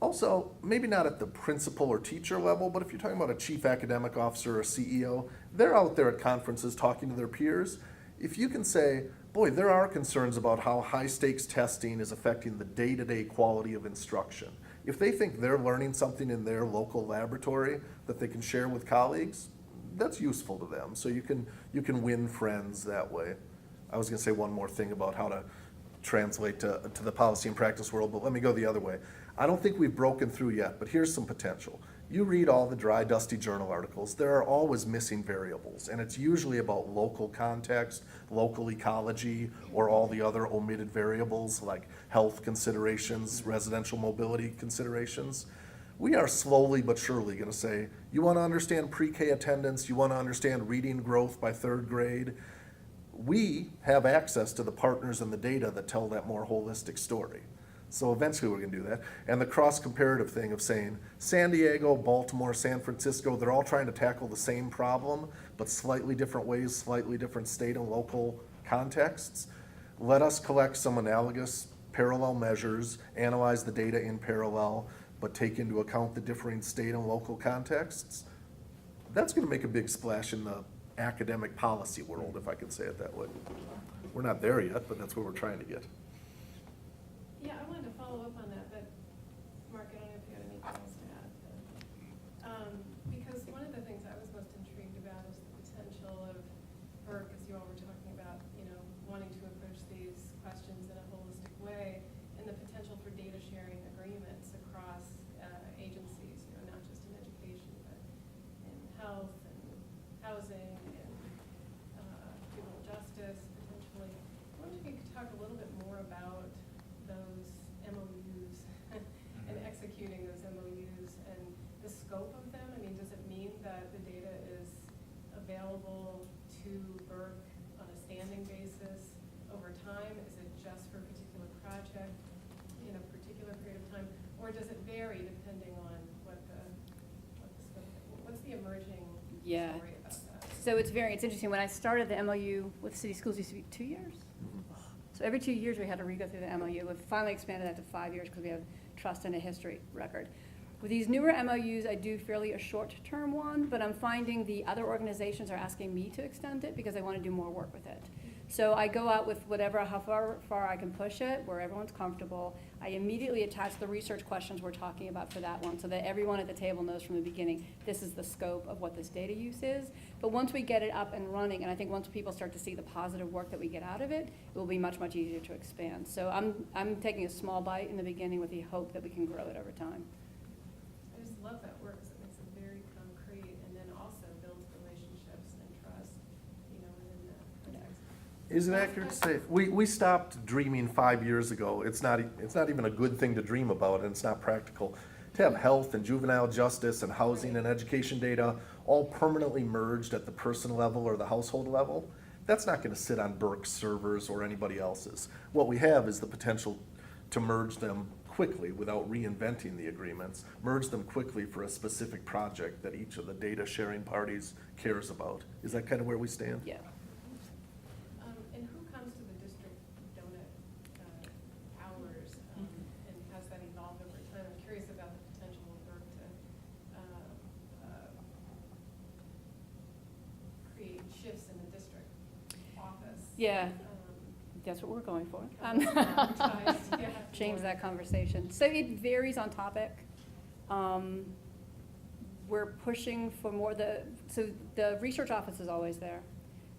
Also, maybe not at the principal or teacher level, but if you're talking about a chief academic officer or CEO, they're out there at conferences talking to their peers. If you can say, boy, there are concerns about how high-stakes testing is affecting the day-to-day quality of instruction. If they think they're learning something in their local laboratory that they can share with colleagues, that's useful to them. So you can win friends that way. I was gonna say one more thing about how to translate to the policy and practice world, but let me go the other way. I don't think we've broken through yet, but here's some potential. You read all the dry, dusty journal articles, there are always missing variables, and it's usually about local context, local ecology, or all the other omitted variables like health considerations, residential mobility considerations. We are slowly but surely gonna say, you wanna understand pre-K attendance, you wanna understand reading growth by 3rd grade. We have access to the partners and the data that tell that more holistic story. So eventually we're gonna do that. And the cross-comparative thing of saying, San Diego, Baltimore, San Francisco, they're all trying to tackle the same problem, but slightly different ways, slightly different state and local contexts. Let us collect some analogous parallel measures, analyze the data in parallel, but take into account the differing state and local contexts. That's gonna make a big splash in the academic policy world, if I could say it that way. We're not there yet, but that's where we're trying to get. Yeah, I wanted to follow up on that, but Mark, I don't know if you had anything else to add. Because one of the things I was most intrigued about is the potential of BERC, as you all were talking about, wanting to approach these questions in a holistic way, and the potential for data sharing agreements across agencies, not just in education, but in health and housing and juvenile justice, potentially. I wonder if you could talk a little bit more about those MOUs and executing those MOUs and the scope of them. I mean, does it mean that the data is available to BERC on a standing basis over time? Is it just for a particular project in a particular period of time? Or does it vary depending on what the scope is? What's the emerging story about that? So it's interesting. When I started the MOU with city schools, it used to be 2 years. So every 2 years we had to re-go through the MOU. We've finally expanded that to 5 years because we have trust and a history record. With these newer MOUs, I do fairly a short-term one, but I'm finding the other organizations are asking me to extend it because they want to do more work with it. So I go out with how far I can push it, where everyone's comfortable. I immediately attach the research questions we're talking about for that one so that everyone at the table knows from the beginning, this is the scope of what this data use is. But once we get it up and running, and I think once people start to see the positive work that we get out of it, it will be much, much easier to expand. So I'm taking a small bite in the beginning with the hope that we can grow it over time. I just love that work because it makes it very concrete and then also builds relationships and trust, within that context. Is it accurate to say, we stopped dreaming 5 years ago. It's not even a good thing to dream about, and it's not practical. To have health and juvenile justice and housing and education data all permanently merged at the person level or the household level, that's not gonna sit on BERC's servers or anybody else's. What we have is the potential to merge them quickly without reinventing the agreements, merge them quickly for a specific project that each of the data sharing parties cares about. Is that kind of where we stand? Yeah. And who comes to the district donut hours, and has that evolved over time? I'm curious about the potential of BERC to create shifts in the district office. Yeah. That's what we're going for. Change that conversation. So it varies on topic. We're pushing for more, so the research office is always there.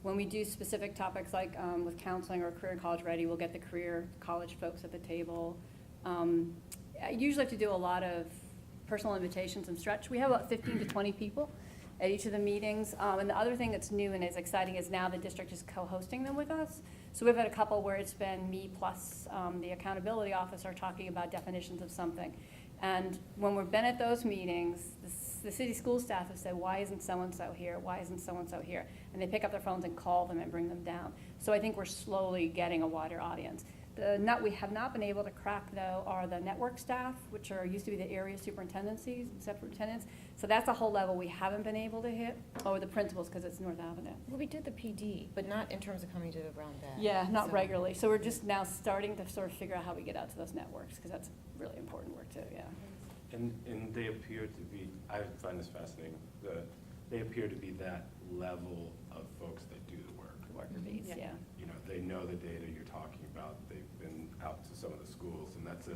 When we do specific topics like with counseling or career college ready, we'll get the career college folks at the table. I usually have to do a lot of personal invitations and stretch. We have about 15 to 20 people at each of the meetings. And the other thing that's new and is exciting is now the district is co-hosting them with us. So we've had a couple where it's been me plus the accountability officer talking about definitions of something. And when we've been at those meetings, the city school staff have said, why isn't so-and-so here? Why isn't so-and-so here? And they pick up their phones and call them and bring them down. So I think we're slowly getting a wider audience. The nut we have not been able to crack, though, are the network staff, which used to be the area superintendencies and superintendents. So that's a whole level we haven't been able to hit, or the principals, because it's North Avenue. Well, we did the PD, but not in terms of coming to the brown bag. Yeah, not So- regularly. So we're just now starting to sort of figure out how we get out to those networks, because that's really important work, too, yeah. And they appear to be, I find this fascinating, they appear to be that level of folks that do the work. Worker bees, yeah. They know the data you're talking about. They've been out to some of the schools, and that's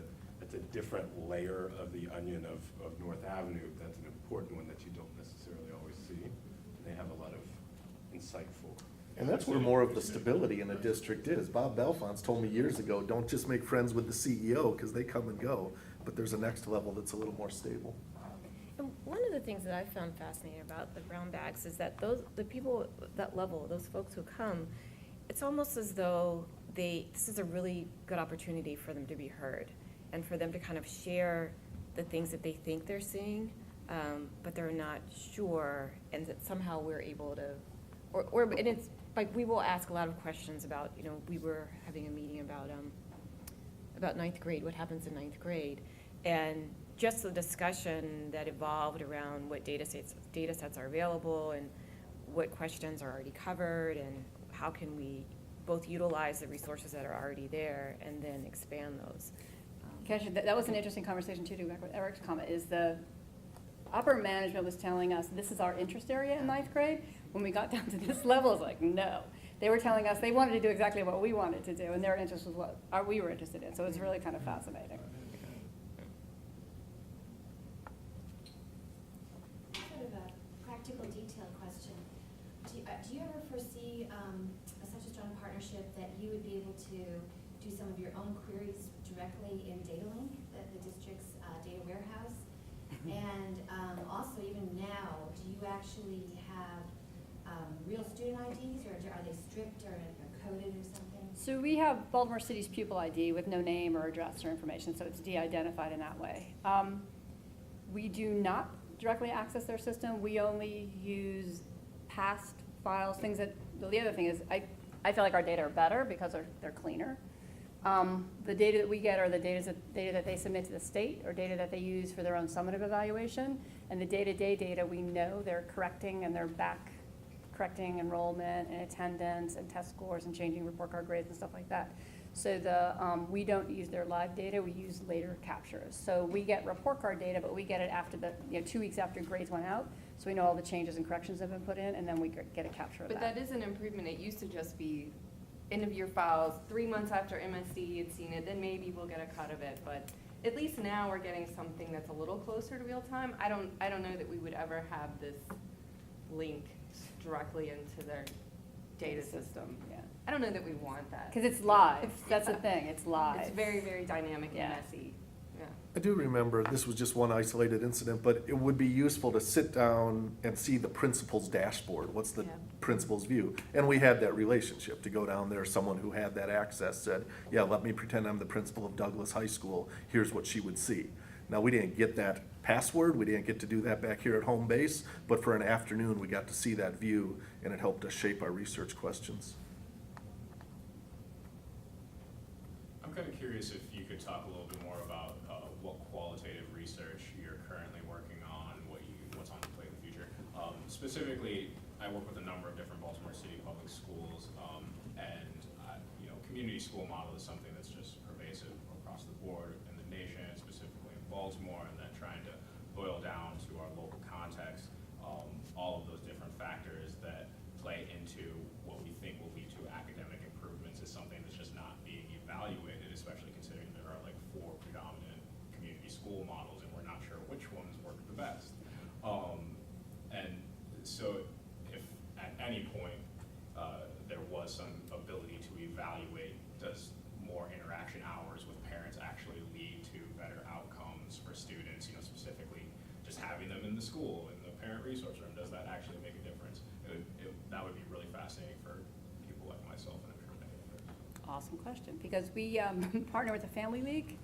a different layer of the onion of North Avenue. That's an important one that you don't necessarily always see. They have a lot of insightful. And that's where more of the stability in a district is. Bob Belfonts told me years ago, don't just make friends with the CEO, because they come and go, but there's a next level that's a little more stable. And one of the things that I found fascinating about the brown bags is that the people at that level, those folks who come, it's almost as though this is a really good opportunity for them to be heard and for them to kind of share the things that they think they're seeing, but they're not sure, and that somehow we're able to, and it's like, we will ask a lot of questions about, we were having a meeting about ninth grade, what happens in ninth grade, and just the discussion that evolved around what data sets are available and what questions are already covered, and how can we both utilize the resources that are already there and then expand those. That was an interesting conversation too, to go back with Eric's comment, is the upper management was telling us this is our interest area in ninth grade. When we got down to this level, it's like, no. They were telling us they wanted to do exactly what we wanted to do, and their interest was what we were interested in. So it was really kind of fascinating. Sort of a practical detail question. Do you ever foresee such a strong partnership that you would be able to do some of your own queries directly in Datalink, the district's data warehouse? And also, even now, do you actually have real student IDs, or are they stripped or coded or something? So we have Baltimore City's pupil ID with no name or address or information, so it's de-identified in that way. We do not directly access their system. We only use past files, things that, the other thing is, I feel like our data are better because they're cleaner. The data that we get are the data that they submit to the state, or data that they use for their own summative evaluation. And the day-to-day data, we know they're correcting, and they're back correcting enrollment and attendance and test scores and changing report card grades and stuff like that. So we don't use their live data, we use later captures. So we get report card data, but we get it after 2 weeks after grades went out. So we know all the changes and corrections have been put in, and then we get a capture of that. But that is an improvement. It used to just be end of year files, 3 months after MSD had seen it, then maybe we'll get a cut of it. But at least now we're getting something that's a little closer to real time. I don't know that we would ever have this link directly into their data system. Yeah. I don't know that we want that. Because it's live. That's the thing. It's live. It's very, very dynamic and Yeah. messy. Yeah. I do remember, this was just one isolated incident, but it would be useful to sit down and see the principal's dashboard. What's the Yeah. principal's view? And we had that relationship, to go down there, someone who had that access said, yeah, let me pretend I'm the principal of Douglas High School, here's what she would see. Now, we didn't get that password, we didn't get to do that back here at home base, but for an afternoon, we got to see that view, and it helped us shape our research questions. I'm kind of curious if you could talk a little bit more about what qualitative research you're currently working on, what's on the plate in the future. Specifically, I work with a number of different Baltimore City Public Schools, and community school model is something that's just pervasive across the board in the nation, specifically in Baltimore, and then trying to boil down to our local context all of those different factors that play into what we think will lead to academic improvements is something that's just not being evaluated, especially considering there are like 4 predominant community school models and we're not sure which ones work the best. And so if at any point there was some ability to evaluate, does more interaction hours with parents actually lead to better outcomes for students, specifically just having them in the school, in the parent resource room, does that actually make a difference? That would be really fascinating for people like myself, and I'm sure many others. Awesome question, because we partner with the Family League,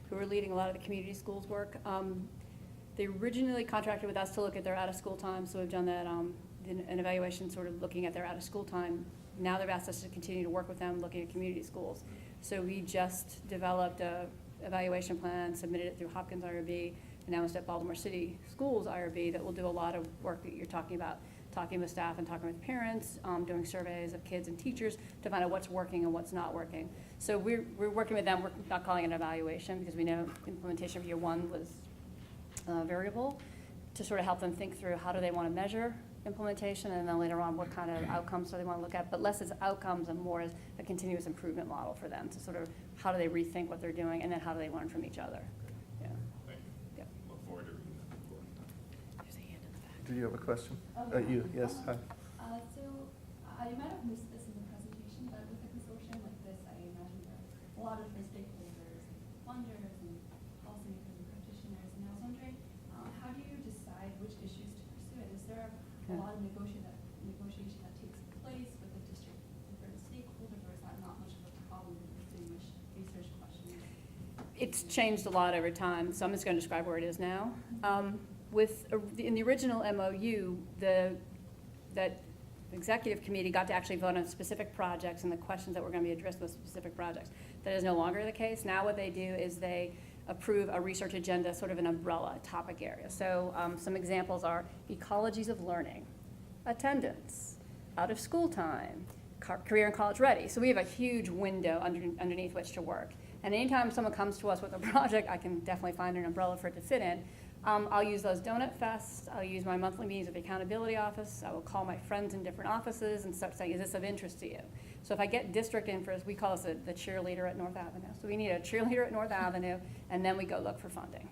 who are leading a lot of the community schools work. They originally contracted with us to look at their out-of-school time, so we've done that, an evaluation sort of looking at their out-of-school time. Now they've asked us to continue to work with them, looking at community schools. So we just developed a evaluation plan, submitted it through Hopkins IRB, announced at Baltimore City Schools IRB that will do a lot of work that you're talking about, talking with staff and talking with parents, doing surveys of kids and teachers to find out what's working and what's not working. So we're working with them. We're not calling it an evaluation because we know implementation of year 1 was variable, to sort of help them think through how do they want to measure implementation, and then later on what kind of outcomes do they want to look at, but less as outcomes and more as a continuous improvement model for them to sort of how do they rethink what they're doing, and then how do they learn from each other. do you have a question? Oh, You, yes, hi. So, you might have missed this in the presentation, but with a consortium like this, I imagine there are a lot of different stakeholders, funders and policymakers and practitioners, and I was wondering, how do you decide which issues to pursue? And is there a lot of negotiation that takes place with the district different stakeholders, or is that not much of a problem in distinguish research questions? It's changed a lot over time, so I'm just going to describe where it is now. In the original MOU, that executive committee got to actually vote on specific projects and the questions that were going to be addressed with specific projects. That is no longer the case. Now what they do is they approve a research agenda, sort of an umbrella topic area. So some examples are ecologies of learning, attendance, out of school time, career and college ready. So we have a huge window underneath which to work. And anytime someone comes to us with a project, I can definitely find an umbrella for it to fit in. I'll use those donut fests. I'll use my monthly meetings with the accountability office. I will call my friends in different offices and start saying, is this of interest to you? So if I get district interest, we call this the cheerleader at North Avenue. So we need a cheerleader at North Avenue, and then we go look for funding.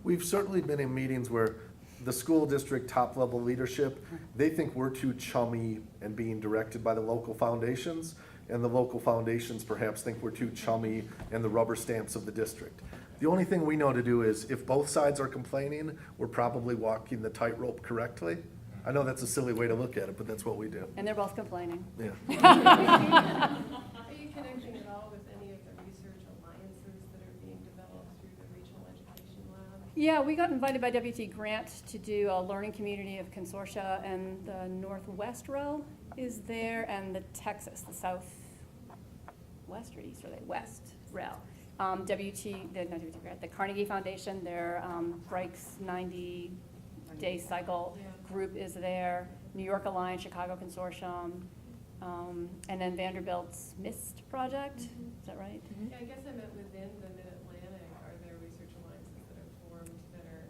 We've certainly been in meetings where the school district top-level leadership, they think we're too chummy and being directed by the local foundations, and the local foundations perhaps think we're too chummy and the rubber stamps of the district. The only thing we know to do is, if both sides are complaining, we're probably walking the tightrope correctly. I know that's a silly way to look at it, but that's what we do. And they're both complaining. Yeah. Are you connecting at all with any of the research alliances that are being developed through the Regional Education Lab? Yeah, we got invited by WT Grant to do a learning community of consortia, and the Northwest row is there, and the Texas, the Southwest or East, or the West row. The Carnegie Foundation, their Breaks 90-day cycle group is there. New York Alliance, Chicago Consortium, and then Vanderbilt's MIST project. Is that right? Yeah, I guess I meant within the Mid-Atlantic, are there research alliances that are formed that are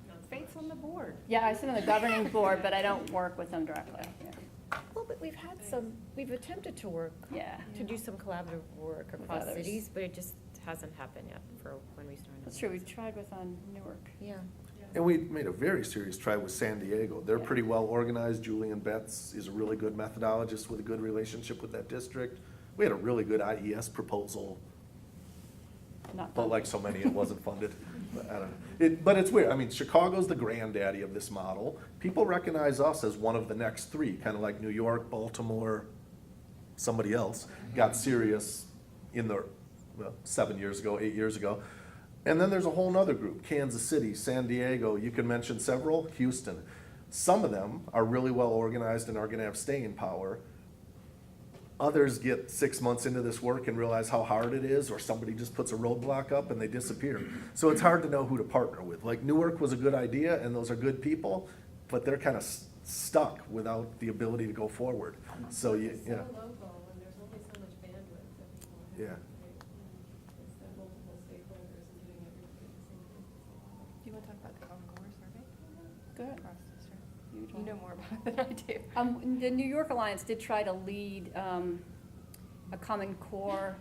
not so Faith's much? on the board. Yeah, I sit on the governing board, but I don't work with them directly. Yeah. Well, but we've attempted to work, Yeah. to do some collaborative work With across others. cities, but it just hasn't happened yet for when we started. That's true, we tried with Newark. Yeah. And we made a very serious try with San Diego. They're Yeah. pretty well organized. Julian Betts is a really good methodologist with a good relationship with that district. We had a really good IES proposal, Not but done. like so many, it wasn't funded. But I don't know. But it's weird. I mean, Chicago's the granddaddy of this model. People recognize us as one of the next three, kind of like New York, Baltimore, somebody else got serious in the, 7 years ago, 8 years ago. And then there's a whole nother group, Kansas City, San Diego, you can mention several, Houston. Some of them are really well organized and are gonna have staying power. Others get 6 months into this work and realize how hard it is, or somebody just puts a roadblock up and they disappear. So it's hard to know who to partner with. Like Newark was a good idea and those are good people, but they're kind of stuck without the ability to go forward. So you, It's yeah, so local, and there's only so much bandwidth that people have. Yeah. It's the multiple stakeholders and doing everything at the same time. Do you want to talk about the Common Core survey? Go ahead. Across the district? You You know more about it than I do. The New York Alliance did try to lead a Common Core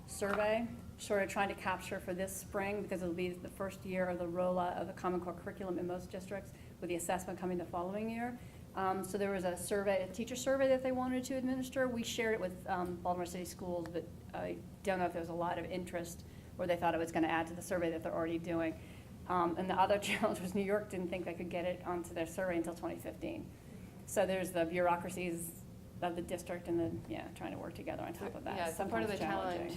survey, sort of trying to capture for this spring, because it'll be the first year of the rollout of the Common Core curriculum in most districts, with the assessment coming the following year. So there was a survey, a teacher survey that they wanted to administer. We shared it with Baltimore City Schools, but I don't know if there was a lot of interest, or they thought it was going to add to the survey that they're already doing. And the other challenge was New York didn't think they could get it onto their survey until 2015. So there's the bureaucracies of the district and then, trying to work together on top of that. Yeah, so part of the Sometimes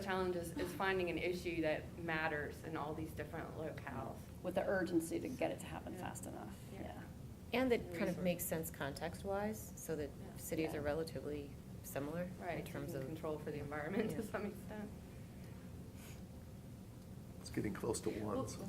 challenge, is finding an issue that matters in all these different locales. with the urgency to get it to happen fast enough, Yeah. yeah. And that kind of makes sense context-wise, so that cities Yeah. are relatively similar Right, in terms of. control for the environment to Yeah. some extent. it's getting close to one. So.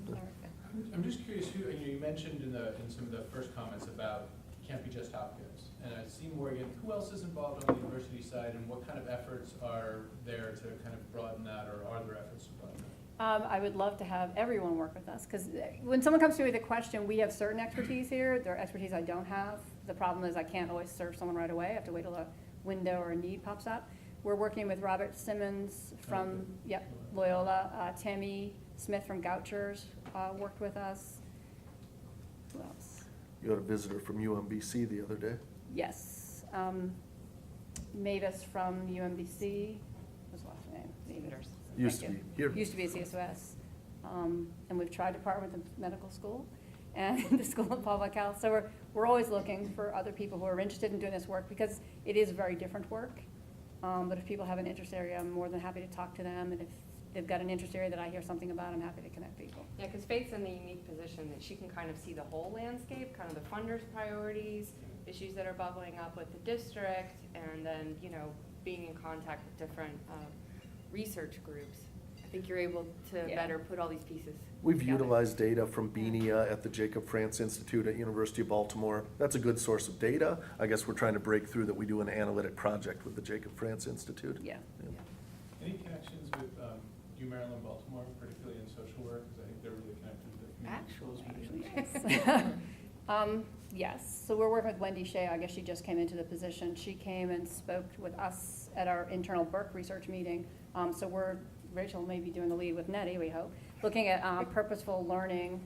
I'm just curious, you mentioned in some of the first comments about it can't be just Hopkins. And I see Morgan, who else is involved on the university side, and what kind of efforts are there to kind of broaden that, or are there efforts to broaden that? I would love to have everyone work with us, because when someone comes to me with a question, we have certain expertise here. There are expertise I don't have. The problem is I can't always serve someone right away. I have to wait till a window or a need pops up. We're working with Robert Simmons from Loyola, Tammy Smith from Gouchers worked with us. Who else? You had a visitor from UMBC the other day. Yes. Mavis from UMBC, what's the last name? Mavis. Used to Thank be you. here. Used to be at CSOS. And we've tried to partner with the medical school and the School of Public Health. So we're always looking for other people who are interested in doing this work because it is very different work. But if people have an interest area, I'm more than happy to talk to them. And if they've got an interest area that I hear something about, I'm happy to connect people. Yeah, because Faith's in the unique position that she can kind of see the whole landscape, kind of the funders' priorities, issues that are bubbling up with the district, and then, you know, being in contact with different research groups. I think you're able to Yeah. better put all these pieces We've together. utilized data from BENIA at the Jacob France Institute at University of Baltimore. That's a good source of data. I guess we're trying to break through that we do an analytic project with the Jacob France Institute. Yeah. Any connections with UMaryland and Baltimore, particularly in social work? Because I think they're really connected with the community schools. Yes. Yes, so we're working with Wendy Shea, I guess she just came into the position. She came and spoke with us at our internal BERC research meeting. So Rachel may be doing the lead with Nettie, we hope, looking at purposeful learning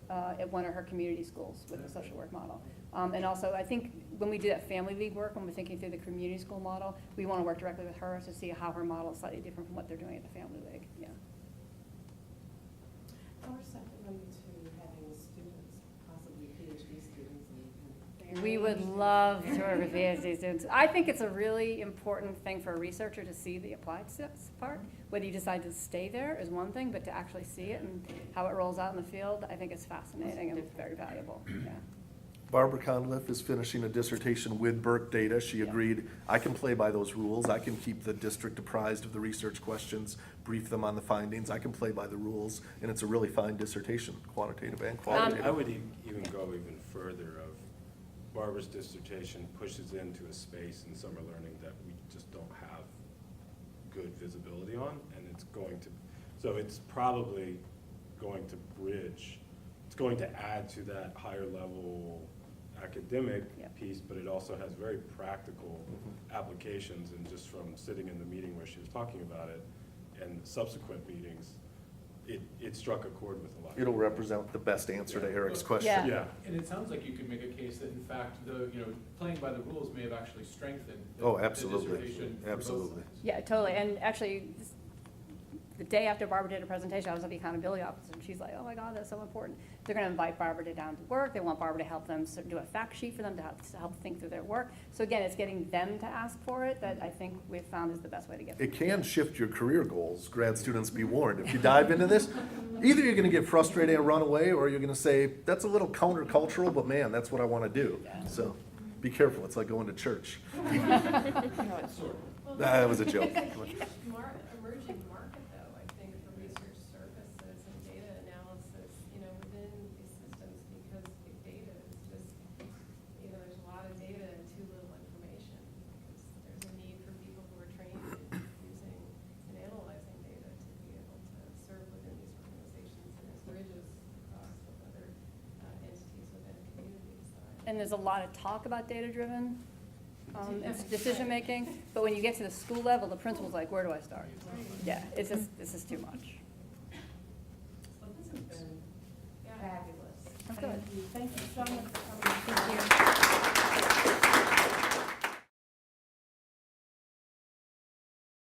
at one of her community schools with the social work model. And also, I think when we do that family league work, when we're thinking through the community school model, we want to work directly with her to see how her model is slightly different from what they're doing at the family league, yeah. How receptive are you to having students, possibly PhD students? We would love to work with PhD students. I think it's a really important thing for a researcher to see the applied part. Whether you decide to stay there is one thing, but to actually see it and how it rolls out in the field, I think is fascinating and very valuable, yeah. Barbara Conliff is finishing a dissertation with BERC data. She agreed, I can play by those rules. I can keep the district apprised of the research questions, brief them on the findings. I can play by the rules, and it's a really fine dissertation, quantitative and qualitative. I would even go even further of Barbara's dissertation pushes into a space in summer learning that we just don't have good visibility on, and it's going to, so it's probably going to bridge, it's going to add to that higher level academic piece, but it also has very practical applications, and just from sitting in the meeting where she was talking about it and subsequent meetings, it struck a chord with a lot of It'll people. represent the best answer to Eric's question. Yeah. Yeah. And it sounds like you could make a case that in fact, playing by the rules may have actually strengthened Oh, the absolutely. dissertation for both Absolutely. sides. Yeah, totally, and actually, the day after Barbara did her presentation, I was at the accountability office, and she's like, oh my God, that's so important. They're gonna invite Barbara to down to work, they want Barbara to help them do a fact sheet for them to help think through their work. So again, it's getting them to ask for it that I think we've found is the best way to get them. It can shift your career goals. Grad students, be warned. If you dive into this, either you're gonna get frustrated and run away, or you're gonna say, that's a little countercultural, but man, that's what I wanna do. So, be careful, it's like going to church. That was a joke. Emerging market, though, I think, for research services and data analysis, within these systems, because big data is just, there's a lot of data and too little information. Because there's a need for people who are trained in using and analyzing data to be able to serve within these organizations and as bridges across with other entities within a community. And there's a lot of talk about data-driven decision-making, but when you get to the school level, the principal's like, where do I start? Yeah, it's just, this is too much. Well, this has been fabulous. That's good. Thank you so much for